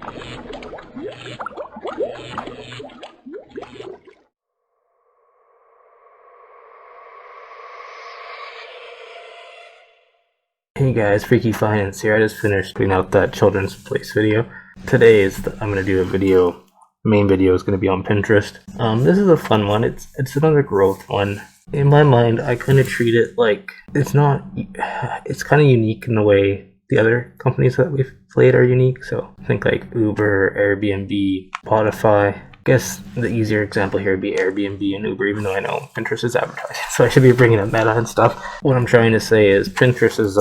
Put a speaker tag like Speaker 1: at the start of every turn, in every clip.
Speaker 1: Hey guys, Freaky Finance here. I just finished putting out that children's place video. Today I'm going to do a video. Main video is going to be on Pinterest. This is a fun one. It's another growth one. In my mind, I kind of treat it like it's kind of unique in the way the other companies that we've played are unique. So think like Uber, Airbnb, Spotify. I guess the easier example here would be Airbnb and Uber, even though I know Pinterest is advertising, so I should be bringing up Meta and stuff. What I'm trying to say is Pinterest is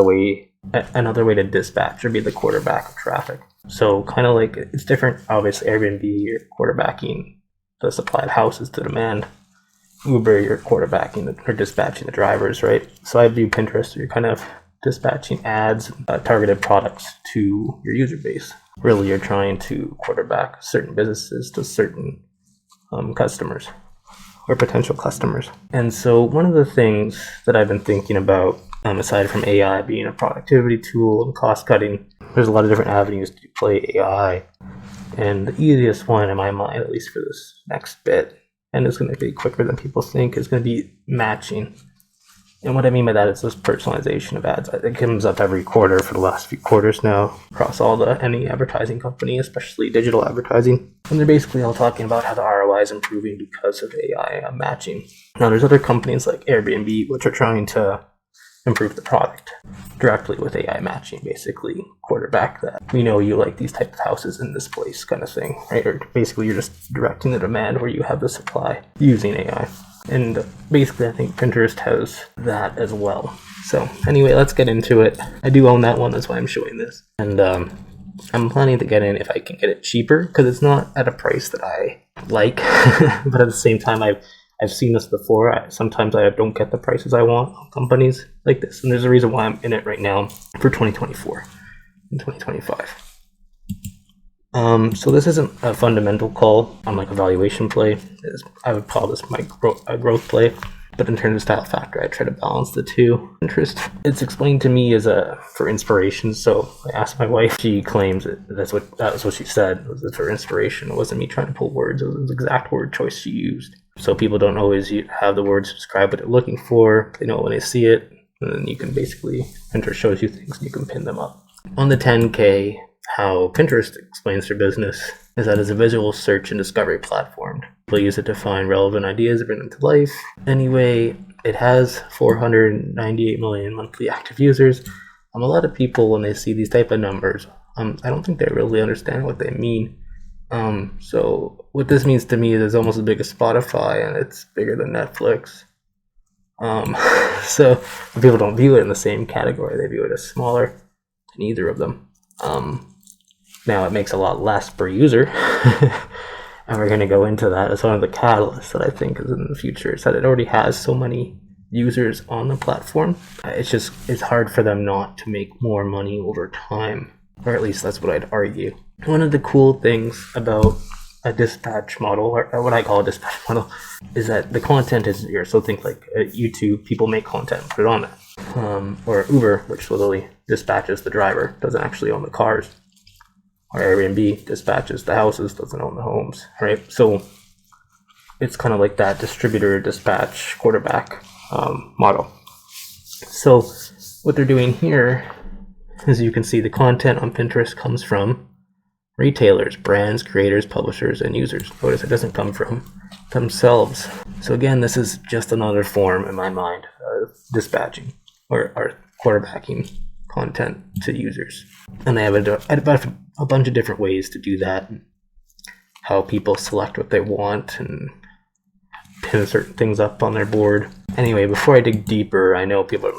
Speaker 1: another way to dispatch or be the quarterback of traffic. So kind of like it's different. Obviously, Airbnb, you're quarterbacking the supply of houses to demand. Uber, you're quarterbacking or dispatching the drivers, right? So I view Pinterest, you're kind of dispatching ads, targeted products to your user base. Really, you're trying to quarterback certain businesses to certain customers or potential customers. And so one of the things that I've been thinking about, aside from AI being a productivity tool and cost cutting, there's a lot of different avenues to play AI. And the easiest one in my mind, at least for this next bit, and it's going to be quicker than people think, is going to be matching. And what I mean by that is this personalization of ads. It comes up every quarter for the last few quarters now across any advertising company, especially digital advertising. And they're basically all talking about how the ROI is improving because of AI matching. Now there's other companies like Airbnb which are trying to improve the product directly with AI matching, basically quarterback that we know you like these type of houses in this place kind of thing, right? Or basically you're just directing the demand where you have the supply using AI. And basically I think Pinterest has that as well. So anyway, let's get into it. I do own that one, that's why I'm showing this. And I'm planning to get in if I can get it cheaper, because it's not at a price that I like. But at the same time, I've seen this before. Sometimes I don't get the prices I want on companies like this. And there's a reason why I'm in it right now for 2024 and 2025. So this isn't a fundamental call on like a valuation play. I would call this a growth play. But in terms of style factor, I try to balance the two. Interest, it's explained to me as for inspiration. So I asked my wife. She claims that was what she said. Was for inspiration. It wasn't me trying to pull words. It was the exact word choice she used. So people don't always have the words to describe what they're looking for. They know it when they see it, and then you can basically Pinterest shows you things and you can pin them up. On the 10K, how Pinterest explains their business is that it's a visual search and discovery platform. People use it to find relevant ideas and bring them to life. Anyway, it has 498 million monthly active users. A lot of people, when they see these type of numbers, I don't think they really understand what they mean. So what this means to me is it's almost as big as Spotify, and it's bigger than Netflix. So people don't view it in the same category. They view it as smaller than either of them. Now it makes a lot less per user, and we're going to go into that as one of the catalysts that I think is in the future. Is that it already has so many users on the platform. It's hard for them not to make more money over time, or at least that's what I'd argue. One of the cool things about a dispatch model, or what I call a dispatch model, is that the content is here. So think like YouTube, people make content, put it on there. Or Uber, which literally dispatches the driver, doesn't actually own the cars. Or Airbnb dispatches the houses, doesn't own the homes, right? So it's kind of like that distributor dispatch quarterback model. So what they're doing here, as you can see, the content on Pinterest comes from retailers, brands, creators, publishers, and users. Notice it doesn't come from themselves. So again, this is just another form in my mind of dispatching or quarterbacking content to users. And they have a bunch of different ways to do that, how people select what they want and pin certain things up on their board. Anyway, before I dig deeper, I know people are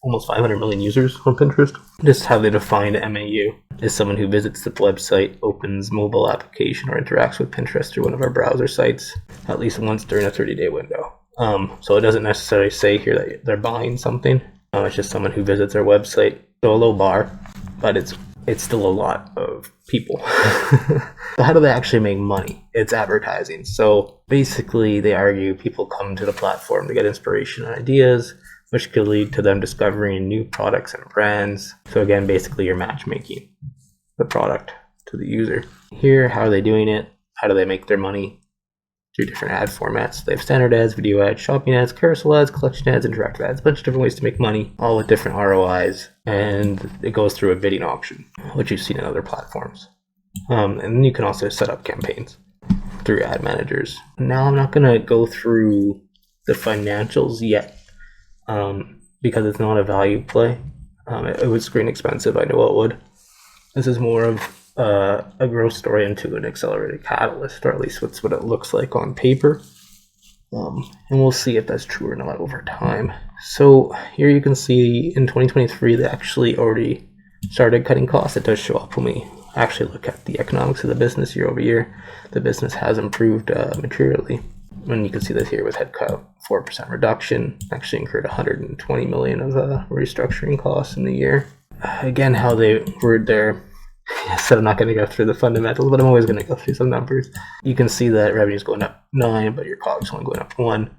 Speaker 1: almost 500 million users on Pinterest. Just how they define MAU is someone who visits the website, opens mobile application, or interacts with Pinterest through one of our browser sites at least once during a 30-day window. So it doesn't necessarily say here that they're buying something. It's just someone who visits our website. So a low bar, but it's still a lot of people. So how do they actually make money? It's advertising. So basically they argue people come to the platform to get inspiration and ideas, which could lead to them discovering new products and brands. So again, basically you're matchmaking the product to the user. Here, how are they doing it? How do they make their money? Through different ad formats. They have standard ads, video ads, shopping ads, carousel ads, collection ads, interactive ads, a bunch of different ways to make money, all with different ROIs, and it goes through a bidding auction, which you've seen in other platforms. And then you can also set up campaigns through ad managers. Now I'm not going to go through the financials yet because it's not a value play. It would screen expensive, I know it would. This is more of a growth story into an accelerated catalyst, or at least that's what it looks like on paper. And we'll see if that's true or not over time. So here you can see in 2023 they actually already started cutting costs. It does show up when we actually look at the economics of the business year over year. The business has improved materially. And you can see this here with headcount 4% reduction, actually incurred 120 million of restructuring costs in the year. Again, how they word their I said I'm not going to go through the fundamentals, but I'm always going to go through some numbers. You can see that revenue is going up 9, but your COGS only going up 1.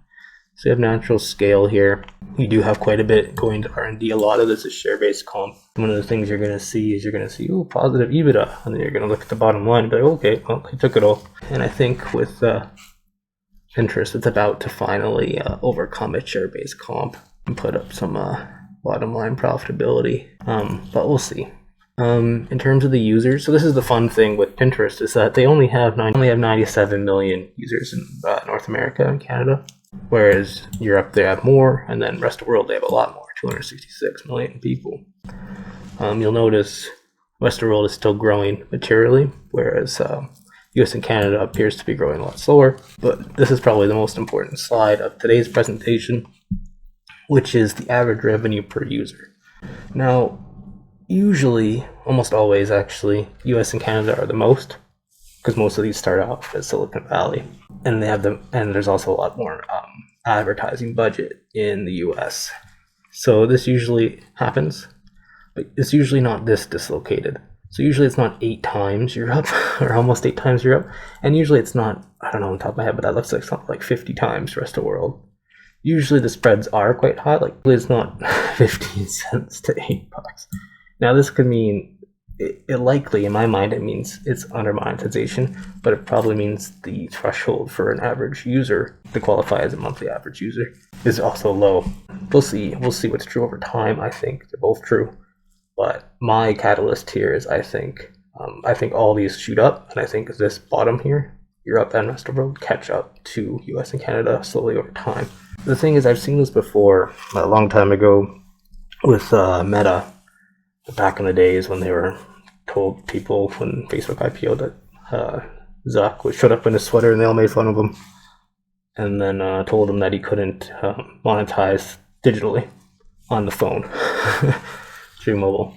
Speaker 1: So you have natural scale here. You do have quite a bit going to R&D. A lot of this is share-based comp. One of the things you're going to see is ooh, positive EBITDA. And then you're going to look at the bottom line and be like, okay, well, I took it all. And I think with Pinterest, it's about to finally overcome its share-based comp and put up some bottom line profitability. But we'll see. In terms of the users, so this is the fun thing with Pinterest, is that they only have 97 million users in North America and Canada, whereas Europe they have more, and then rest of the world they have a lot more, 266 million people. You'll notice rest of the world is still growing materially, whereas US and Canada appears to be growing a lot slower. But this is probably the most important slide of today's presentation, which is the average revenue per user. Now, usually, almost always actually, US and Canada are the most, because most of these start off as Silicon Valley, and they have and there's also a lot more advertising budget in the US. So this usually happens, but it's usually not this dislocated. So usually it's not 8 times Europe, or almost 8 times Europe, and usually it's not, I don't know on top of my head, but that looks like something like 50 times the rest of the world. Usually the spreads are quite high, like it's not 15 cents to $8. Now this could mean, it likely, in my mind, it means it's under monetization, but it probably means the threshold for an average user to qualify as a monthly average user is also low. We'll see what's true over time. I think they're both true, but my catalyst here is I think all these shoot up, and I think this bottom here, Europe and rest of the world, catch up to US and Canada slowly over time. The thing is, I've seen this before a long time ago with Meta. Back in the days when they were told people when Facebook IPO'd that Zuck showed up in his sweater and they all made fun of him, and then told him that he couldn't monetize digitally on the phone through mobile.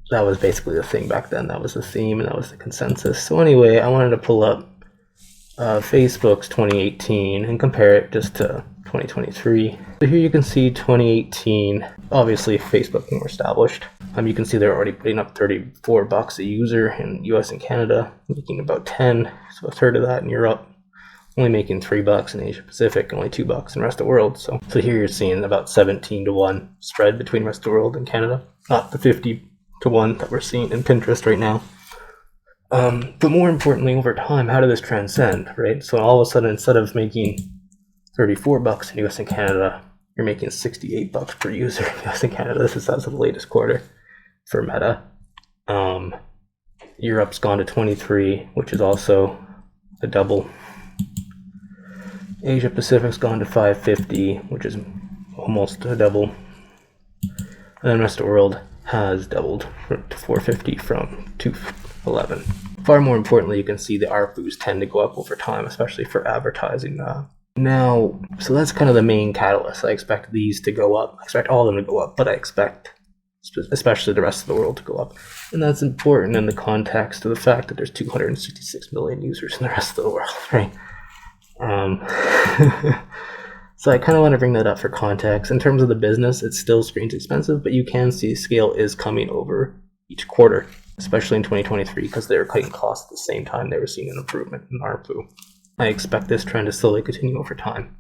Speaker 1: That was basically the thing back then. That was the theme and that was the consensus. So anyway, I wanted to pull up Facebook's 2018 and compare it just to 2023. So here you can see 2018, obviously Facebook more established. You can see they're already putting up $34 a user in US and Canada, making about 10, so a third of that in Europe, only making $3 in Asia Pacific, only $2 in the rest of the world. So here you're seeing about 17 to 1 spread between rest of the world and Canada, not the 50 to 1 that we're seeing in Pinterest right now. But more importantly, over time, how did this transcend, right? So all of a sudden, instead of making $34 in US and Canada, you're making $68 per user in US and Canada. This is as of the latest quarter for Meta. Europe's gone to 23, which is also a double. Asia Pacific's gone to 550, which is almost a double. And then the rest of the world has doubled to 450 from 211. Far more importantly, you can see the ARPUs tend to go up over time, especially for advertising. Now, so that's kind of the main catalyst. I expect these to go up. I expect all of them to go up, but I expect especially the rest of the world to go up. And that's important in the context of the fact that there's 266 million users in the rest of the world, right? So I kind of want to bring that up for context. In terms of the business, it still screens expensive, but you can see scale is coming over each quarter, especially in 2023, because they were cutting costs at the same time they were seeing an improvement in ARPU. I expect this trend to slowly continue over time,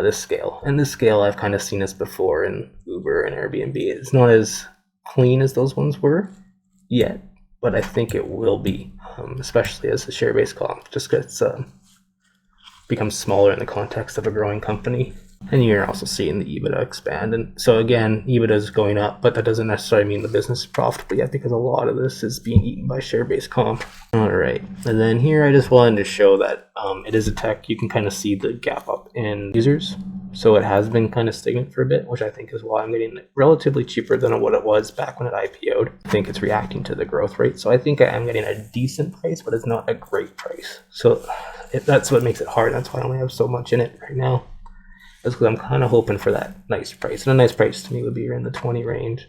Speaker 1: this scale. And this scale, I've kind of seen this before in Uber and Airbnb. It's not as clean as those ones were yet, but I think it will be, especially as the share-based comp just gets becomes smaller in the context of a growing company. And you're also seeing the EBITDA expand. And so again, EBITDA is going up, but that doesn't necessarily mean the business is profitable yet, because a lot of this is being eaten by share-based comp. All right. And then here I just wanted to show that it is a tech. You can kind of see the gap up in users. So it has been kind of stagnant for a bit, which I think is why I'm getting it relatively cheaper than what it was back when it IPO'd. I think it's reacting to the growth rate. So I think I am getting a decent price, but it's not a great price. So that's what makes it hard. That's why I only have so much in it right now. That's because I'm kind of hoping for that nice price. And a nice price to me would be in the 20 range,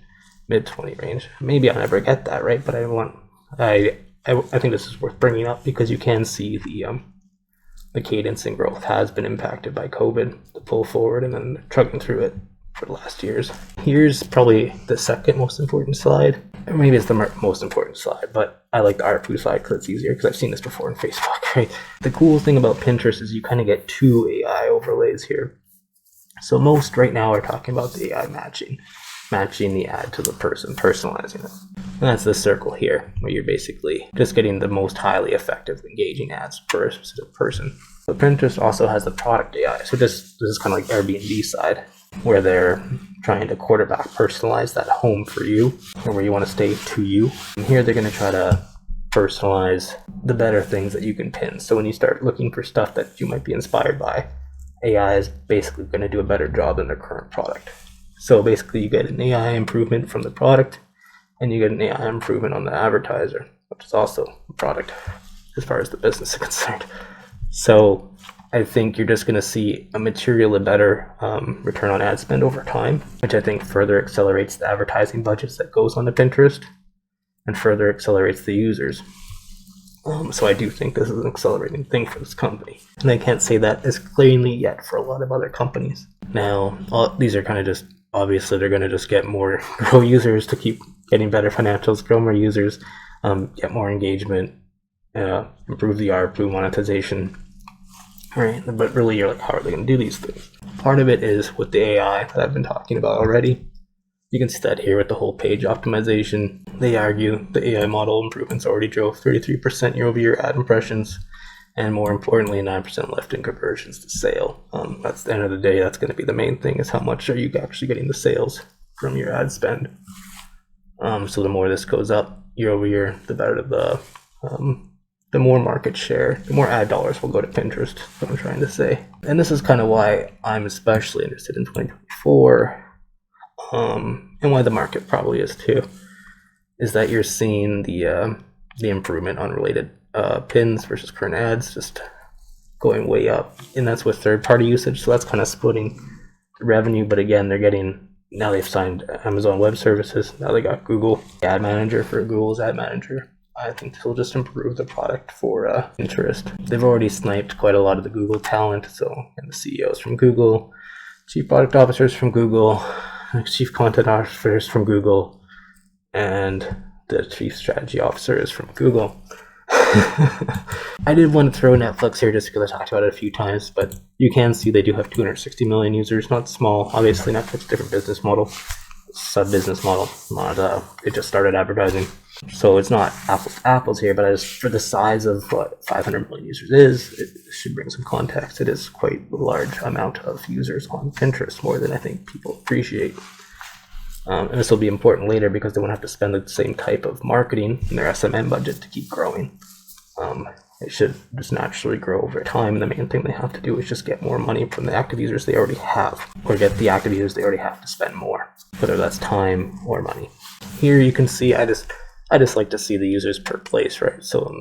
Speaker 1: mid 20 range. Maybe I'll never get that, right? But I think this is worth bringing up because you can see the cadence in growth has been impacted by COVID, the pull forward, and then trucking through it for the last years. Here's probably the second most important slide. Or maybe it's the most important slide, but I like the ARPU slide because it's easier, because I've seen this before in Facebook, right? The cool thing about Pinterest is you kind of get two AI overlays here. So most right now are talking about the AI matching the ad to the person, personalizing it. And that's this circle here, where you're basically just getting the most highly effective engaging ads for a specific person. But Pinterest also has the product AI. So this is kind of like Airbnb side, where they're trying to quarterback personalize that home for you, or where you want to stay to you. And here they're going to try to personalize the better things that you can pin. So when you start looking for stuff that you might be inspired by, AI is basically going to do a better job than their current product. So basically you get an AI improvement from the product, and you get an AI improvement on the advertiser, which is also a product as far as the business is concerned. So I think you're just going to see a materially better return on ad spend over time, which I think further accelerates the advertising budgets that goes onto Pinterest and further accelerates the users. So I do think this is an accelerating thing for this company. And I can't say that as clearly yet for a lot of other companies. Now, these are kind of just, obviously they're going to just get more, grow users to keep getting better financials, grow more users, get more engagement, improve the ARPU monetization, right? But really you're like, how are they going to do these things? Part of it is with the AI that I've been talking about already. You can see that here with the whole page optimization. They argue the AI model improvements already drove 33% year-over-year ad impressions, and more importantly, 9% lift in conversions to sale. That's the end of the day. That's going to be the main thing, is how much are you actually getting the sales from your ad spend. So the more this goes up year-over-year, the better the more market share, the more ad dollars will go to Pinterest, is what I'm trying to say. And this is kind of why I'm especially interested in 2024. And why the market probably is too, is that you're seeing the improvement on related pins versus current ads just going way up, and that's with third-party usage. So that's kind of splitting the revenue. But again, now they've signed Amazon Web Services. Now they got Google Ad Manager for Google's Ad Manager. I think this will just improve the product for Pinterest. They've already sniped quite a lot of the Google talent, and the CEOs from Google, chief product officers from Google, chief content officers from Google, and the chief strategy officer is from Google. I did want to throw Netflix here just because I talked about it a few times, but you can see they do have 260 million users, not small. Obviously, Netflix, different business model, sub-business model. It just started advertising. So it's not apples to apples here, but for the size of what 500 million users is, it should bring some context. It is quite a large amount of users on Pinterest, more than I think people appreciate. And this will be important later because they won't have to spend the same type of marketing in their SMM budget to keep growing. It should just naturally grow over time. And the main thing they have to do is just get more money from the active users they already have, or get the active users they already have to spend more, whether that's time or money. Here you can see, I just like to see the users per place, right? So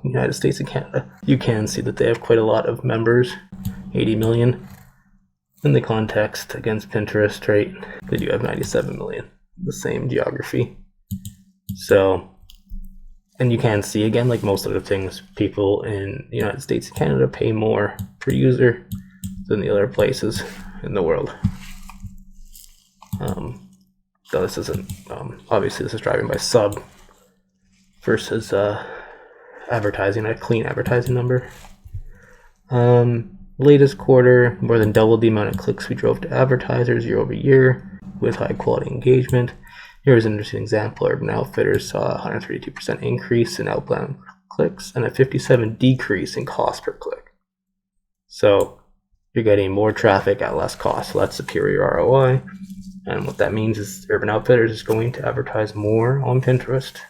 Speaker 1: United States and Canada, you can see that they have quite a lot of members, 80 million. In the context against Pinterest, right, they do have 97 million, the same geography. So, and you can see again, like most of the things, people in the United States and Canada pay more per user than the other places in the world. So this isn't, obviously this is driving by sub versus advertising, a clean advertising number. Latest quarter, more than doubled the amount of clicks we drove to advertisers year over year with high quality engagement. Here's an interesting example. Urban Outfitters saw a 132% increase in outbound clicks and a 57% decrease in cost per click. So you're getting more traffic at less cost, so that's superior ROI. And what that means is Urban Outfitters is going to advertise more on Pinterest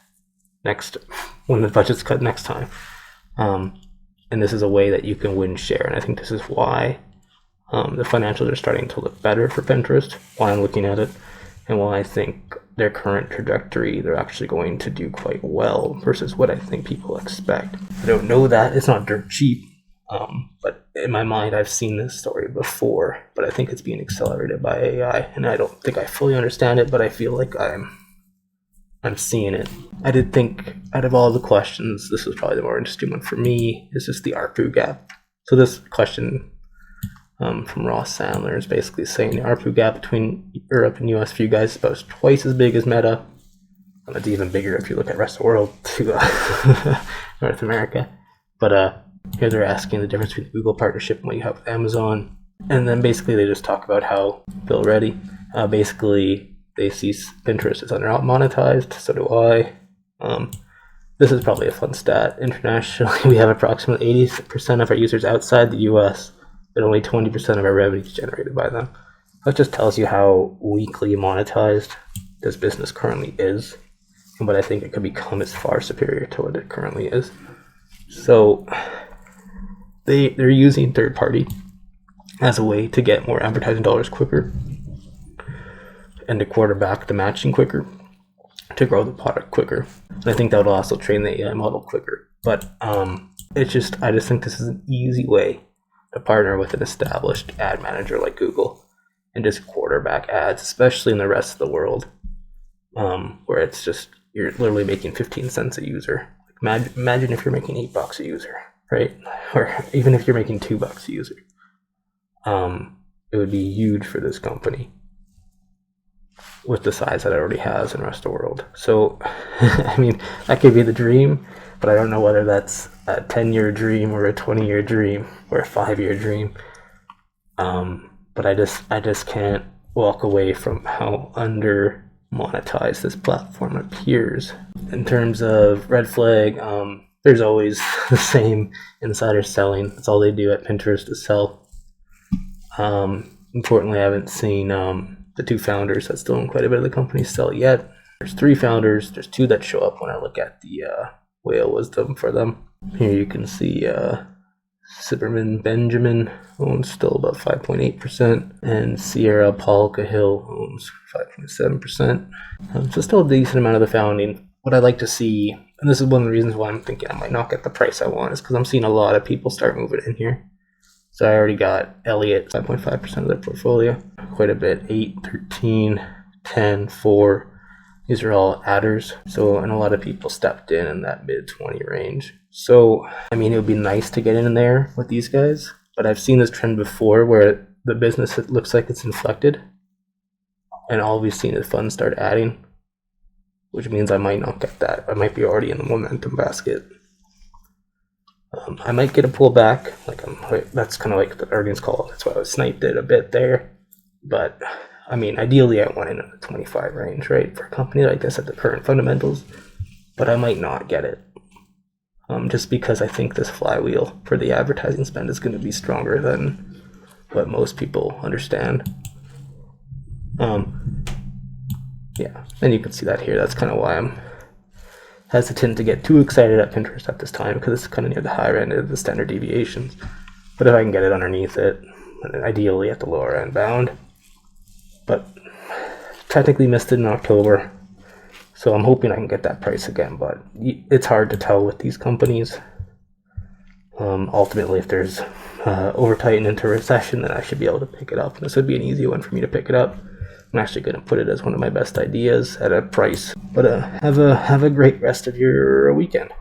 Speaker 1: when the budget's cut next time. And this is a way that you can win share. And I think this is why the financials are starting to look better for Pinterest, why I'm looking at it, and why I think their current trajectory, they're actually going to do quite well versus what I think people expect. I don't know that. It's not dirt cheap. But in my mind, I've seen this story before, but I think it's being accelerated by AI, and I don't think I fully understand it, but I feel like I'm seeing it. I did think, out of all the questions, this was probably the more interesting one for me, is just the ARPU gap. So this question from Ross Sandler is basically saying the ARPU gap between Europe and US for you guys is about twice as big as Meta, and it's even bigger if you look at the rest of the world to North America. But here they're asking the difference between the Google partnership and what you have with Amazon. And then basically they just talk about how Bill Reddy, basically they see Pinterest as under monetized, so do I. This is probably a fun stat. Internationally, we have approximately 80% of our users outside the US, but only 20% of our revenue is generated by them. That just tells you how weakly monetized this business currently is, but I think it could become as far superior to what it currently is. So they're using third party as a way to get more advertising dollars quicker and to quarterback the matching quicker, to grow the product quicker. And I think that would also train the AI model quicker. But I just think this is an easy way to partner with an established ad manager like Google and just quarterback ads, especially in the rest of the world, where it's just, you're literally making 15 cents a user. Imagine if you're making $8 a user, right? Or even if you're making $2 a user. It would be huge for this company with the size that it already has in the rest of the world. So, I mean, that could be the dream, but I don't know whether that's a 10-year dream or a 20-year dream or a 5-year dream. But I just can't walk away from how under monetized this platform appears. In terms of red flag, there's always the same insider selling. That's all they do at Pinterest is sell. Importantly, I haven't seen the two founders that still own quite a bit of the company sell yet. There's 3 founders. There's 2 that show up when I look at the whale wisdom for them. Here you can see Silberman Benjamin owns still about 5.8%, and Sierra Paul Cahill owns 5.7%. So still a decent amount of the founding. What I'd like to see, and this is one of the reasons why I'm thinking I might not get the price I want, is because I'm seeing a lot of people start moving in here. So I already got Elliott, 5.5% of their portfolio, quite a bit, 8, 13, 10, 4. These are all adders. So, and a lot of people stepped in that mid 20 range. So, I mean, it would be nice to get in there with these guys, but I've seen this trend before where the business, it looks like it's inflected, and all we've seen is funds start adding, which means I might not get that. I might be already in the momentum basket. I might get a pullback, that's kind of like the earnings call. That's why I sniped it a bit there. But I mean, ideally, I want in at the 25 range, right, for a company like this at the current fundamentals. But I might not get it, just because I think this flywheel for the advertising spend is going to be stronger than what most people understand. Yeah, and you can see that here. That's kind of why I'm hesitant to get too excited at Pinterest at this time, because it's kind of near the higher end of the standard deviations. But if I can get it underneath it, ideally at the lower end bound. But technically missed it in October, so I'm hoping I can get that price again, but it's hard to tell with these companies. Ultimately, if there's over-tighten into recession, then I should be able to pick it up, and this would be an easy one for me to pick it up. I'm actually going to put it as one of my best ideas at a price. But have a great rest of your weekend.